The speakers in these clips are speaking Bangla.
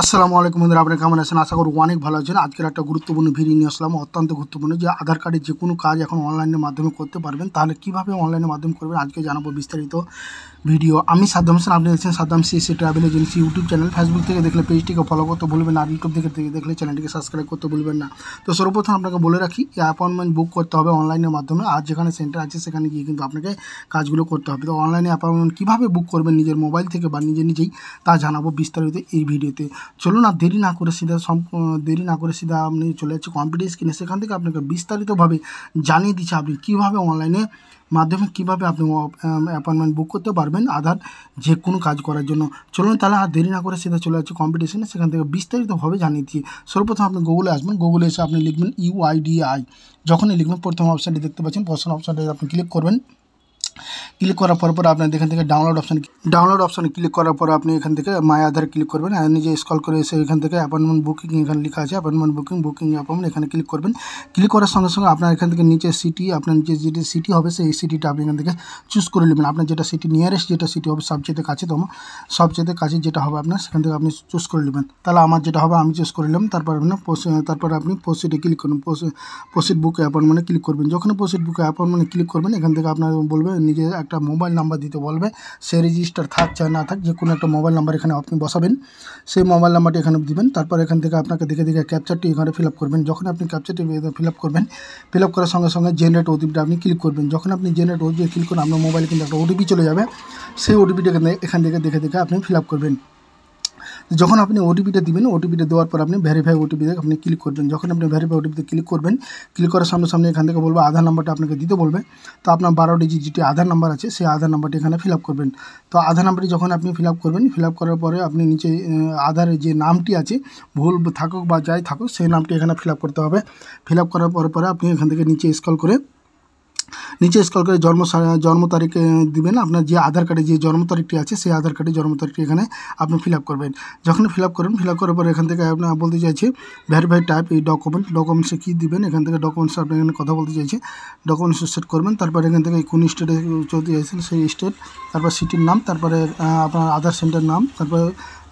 আসসালামু আলাইকুম বন্ধুরা, আপনারা কেমন আছেন? আশা করি অনেক ভালো আছেন। আজকের একটা গুরুত্বপূর্ণ ভিডিও নিয়ে আসলাম, অত্যন্ত গুরুত্বপূর্ণ, যে আধার কার্ডের যে কোনো কাজ এখন অনলাইনের মাধ্যমে করতে পারবেন। তাহলে কীভাবে অনলাইনের মাধ্যমে করবেন আজকে জানাবো বিস্তারিত ভিডিও। আমি সাদ্দাম হোসেন, আপনি দেখছেন Saddam CAC travel agency YouTube channel. Facebook থেকে দেখলে পেজটিকে ফলো করতে ভুলবেন না, আর ইউটিউব থেকে দেখলে চ্যানেলটিকে সাবস্ক্রাইব করতে ভুলবেন না। তো সর্বপ্রথম আপনাকে বলে রাখি, অ্যাপয়েন্টমেন্ট বুক করতে হবে অনলাইনের মাধ্যমে। আর যেখানে সেন্টার আছে সেখানে গিয়ে কিন্তু আপনাকে কাজগুলো করতে হবে। তো অনলাইনে অ্যাপয়েন্টমেন্ট কীভাবে বুক করবেন নিজের মোবাইল থেকে বা নিজেই তা জানাবো বিস্তারিত এই ভিডিওতে। চলুন আর দেরি না করে সিধা আপনি চলে যাচ্ছে কম্পিউটার স্ক্রিনে। সেখান থেকে আপনাকে বিস্তারিতভাবে জানিয়ে দিচ্ছে আপনি কীভাবে অনলাইনে মাধ্যমে কীভাবে আপনি অ্যাপয়েন্টমেন্ট বুক করতে পারবেন আধার যে কোনো কাজ করার জন্য। চলুন তাহলে আর দেরি না করে সিধা চলে যাচ্ছে কম্পিউটার স্ক্রিনে, সেখান থেকে বিস্তারিতভাবে জানিয়ে দিচ্ছি। সর্বপ্রথম আপনি গুগলে আসবেন, গুগলে এসে আপনি লিখবেন UIDAI। যখনই লিখবেন প্রথম অপশানটি দেখতে পাচ্ছেন, প্রথম অপশানটি আপনি ক্লিক করবেন। ক্লিক করার পর আপনার এখান থেকে ডাউনলোড অপশানে ক্লিক করার পর আপনি এখান থেকে মাই আধার ক্লিক করবেন। আর নিজে স্ক্রল করে এসে এখান থেকে অ্যাপয়েন্টমেন্ট বুকিং এখানে লেখা আছে, অ্যাপয়েন্টমেন্ট বুকিং অ্যাপয়েন্টমেন্ট এখানে ক্লিক করবেন। ক্লিক করার সঙ্গে সঙ্গে আপনার এখান থেকে নিচে সিটি, আপনার যেটা সিটি হবে সেই সিটিটা আপনি এখান থেকে চুজ করে নেবেন। আপনার যেটা সিটি নিয়ারেস্ট যেটা সিটি হবে সবচেয়ে কাছে যেটা হবে আপনার সেখান থেকে আপনি চুজ করে নেবেন। তাহলে আমার যেটা হবে আমি চুজ করে নিলাম। তারপর আপনি প্রসিডে ক্লিক করুন, প্রসিড বুক অ্যাপয়েন্টমেন্টে ক্লিক করবেন। যখন প্রসিড বুক অ্যাপয়েন্টমেন্টে ক্লিক করবেন এখান থেকে আপনার বলবে নিজে একটা মোবাইল নাম্বার দিতে বলবে। সে রেজিস্টার থাক চাই না থাক, যে কোনো একটা মোবাইল নাম্বার এখানে আপনি বসাবেন। সেই মোবাইল নাম্বারটি এখানে দিবেন। তারপর এখান থেকে আপনাকে দেখে ক্যাপচারটি এখানে ফিল আপ করবেন। যখন আপনি ক্যাপচারটি ফিল আপ করবেন, ফিল আপ করার সঙ্গে সঙ্গে জেনারেট ওটিপিটা আপনি ক্লিক করবেন। যখন আপনি জেনারেট ওটিপি ক্লিক করবেন আপনার মোবাইলে কিন্তু একটা ওটিপি চলে যাবে। সেই ওটিপিটা এখান থেকে দেখে আপনি ফিল আপ করবেন। যখন আপনি ওটিপিটা দিবেন, ওটিপিটা দেওয়ার পর আপনি ভেরিফাই ওটিপিতে আপনি ক্লিক করবেন। যখন আপনি ভেরিফাই ওটিপিতে ক্লিক করবেন, ক্লিক করার সামনে এখান থেকে বলবে আধার নাম্বারটা আপনাকে দিতে বলবে। তো আপনার 12 ডিজিট যেটি আধার নাম্বার আছে সেই আধার নাম্বারটি এখানে ফিল আপ করবেন। তো আধার নাম্বারটি যখন আপনি ফিল আপ করবেন, ফিল আপ করার পরে আপনি নিচে আধারের যে নামটি আছে ভুল থাকুক বা যাই থাকুক সেই নামটি এখানে ফিল আপ করতে হবে। ফিল আপ করার পরে আপনি এখান থেকে নিচে স্ক্রল করে জন্ম তারিখ দিবেন। আপনার যে আধার কার্ডে যে জন্ম তারিখটি আছে সেই আধার কার্ডের জন্ম তারিখটি এখানে আপনি ফিল আপ করবেন। যখন ফিল আপ করার পর এখান থেকে আপনার বলতে চাইছে ভেরিফাই টাইপ এই ডকুমেন্টসে কী দিবেন। এখান থেকে ডকুমেন্টস আপনি এখানে কথা বলতে চাইছে, ডকুমেন্টস সেট করবেন। তারপর এখান থেকে কোন স্টেটে চলতে চাইছেন সেই স্টেট, তারপর সিটির নাম, তারপরে আপনার আধার সেন্টার নাম, তারপরে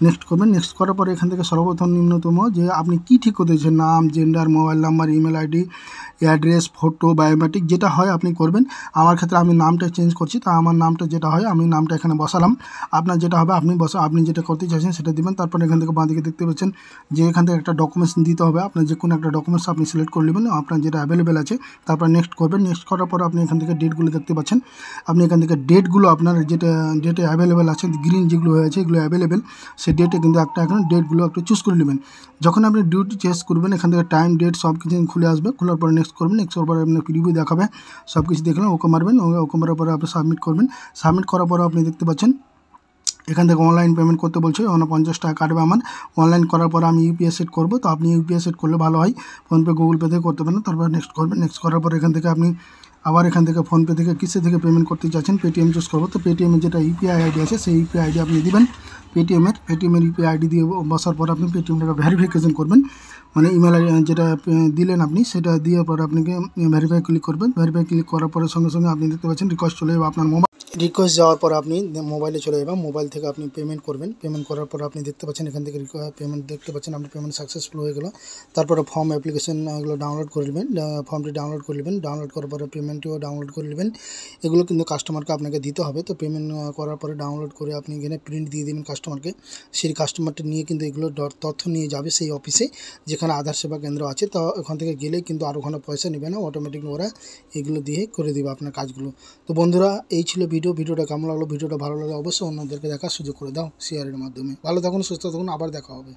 নেক্সট করবেন। নেক্সট করার পরে এখান থেকে সর্বপ্রথম নিম্নতম যে আপনি কী ঠিক করতে চাইছেন, নাম, gender, mobile number, email ID, address, photo, biometric যেটা হয় আপনি করবেন। আমার ক্ষেত্রে আমি নামটা চেঞ্জ করছি, তা আমার নামটা যেটা হয় আমি নামটা এখানে বসালাম। আপনার যেটা হবে আপনি যেটা করতে চাইছেন সেটা দিবেন। তারপর এখান থেকে বাঁদিকে দেখতে পাচ্ছেন যে এখান থেকে একটা ডকুমেন্টস দিতে হবে। আপনার যে কোনো একটা ডকুমেন্টস আপনি সিলেক্ট করে নেবেন, আপনার যেটা অ্যাভেলেবেল আছে। তারপর নেক্সট করবেন। নেক্সট করার পর আপনি এখান থেকে ডেটগুলো দেখতে পাচ্ছেন। আপনি এখান থেকে ডেটগুলো আপনার ডেটে অ্যাভেলেবেল আছে, গ্রিন যেগুলো হয়েছে এগুলো অ্যাভেলেবেল, সেই ডেটে কিন্তু এখানে ডেটগুলো একটু চুজ করে নেবেন। যখন আপনি ডিউটি চেঞ্জ করবেন এখান থেকে টাইম, ডেট সব কিছু খুলে আসবে। খোলার পরে নেক্সট করবেন। নেক্সট করার পরে আপনার প্রিভিউ দেখাবে, সব কিছু দেখলেন ওকে মারবেন। ওকে মারার পরে আপনি সাবমিট করবেন। সাবমিট করার পরে আপনি দেখতে পাচ্ছেন এখান থেকে অনলাইন পেমেন্ট করতে বলছে। 49 টাকা কাটবে আমার। অনলাইন করার পরে আমি ইউপিআই সেট করবো, তো আপনি ইউপিআই সেট করলে ভালো হয়। ফোনপে, গুগল পে থেকে করতে পারেন। তারপর নেক্সট করবেন। নেক্সট করার পরে এখান থেকে আপনি আবার এখান থেকে ফোনপে থেকে কিসে থেকে পেমেন্ট করতে চাচ্ছেন, পেটিএম চুজ করবো। তো পেটিএমের যেটা ইউপিআই আইডি আছে সেই ইউপিআই আইডি আপনি দিবেন। পেটিএমের ইউপিআই আইডি দিয়ে বসার পর আপনি পেটিএমটাকে ভেরিফিকেশন করবেন। মানে ইমেল আইডি যেটা দিলেন আপনি সেটা দিয়ে পরে আপনাকে ভেরিফাই ক্লিক করবেন। ভেরিফাই ক্লিক করার পরে সঙ্গে আপনি দেখতে পাচ্ছেন রিকোয়েস্ট চলে যাবে আপনার মোবাইল। রিকোয়েস্ট যাওয়ার পর আপনি মোবাইলে চলে যাবেন। মোবাইল থেকে আপনি পেমেন্ট করবেন। পেমেন্ট করার পর আপনি দেখতে পাচ্ছেন এখান থেকে পেমেন্ট দেখতে পাচ্ছেন আপনি পেমেন্ট সাকসেসফুল হয়ে গেল। তারপরে ফর্ম অ্যাপ্লিকেশন এগুলো ডাউনলোড করে নেবেন। ফর্মটি ডাউনলোড করে নেবেন। ডাউনলোড করার পরে পেমেন্টটিও ডাউনলোড করে নেবেন। এগুলো কিন্তু কাস্টমারকে আপনাকে দিতে হবে। তো পেমেন্ট করার পরে ডাউনলোড করে আপনি এখানে প্রিন্ট দিয়ে দেবেন কাস্টমারকে। সেই কাস্টমারটি নিয়ে কিন্তু এগুলো তথ্য নিয়ে যাবে সেই অফিসে যেখানে আধার সেবা কেন্দ্র আছে। তো ওখান থেকে গেলে কিন্তু আর ওখানে পয়সা নেবে না, অটোমেটিক ওরা এগুলো দিয়ে করে দেবে আপনার কাজগুলো। তো বন্ধুরা এই ছিল ভিডিওটা কেমন লাগলো, ভিডিওটা ভালো লাগলে অবশ্যই অন্যদেরকে দেখার সুযোগ করে দাও শেয়ারের মাধ্যমে। ভালো থাকুন, সুস্থ থাকুন, আবার দেখা হবে।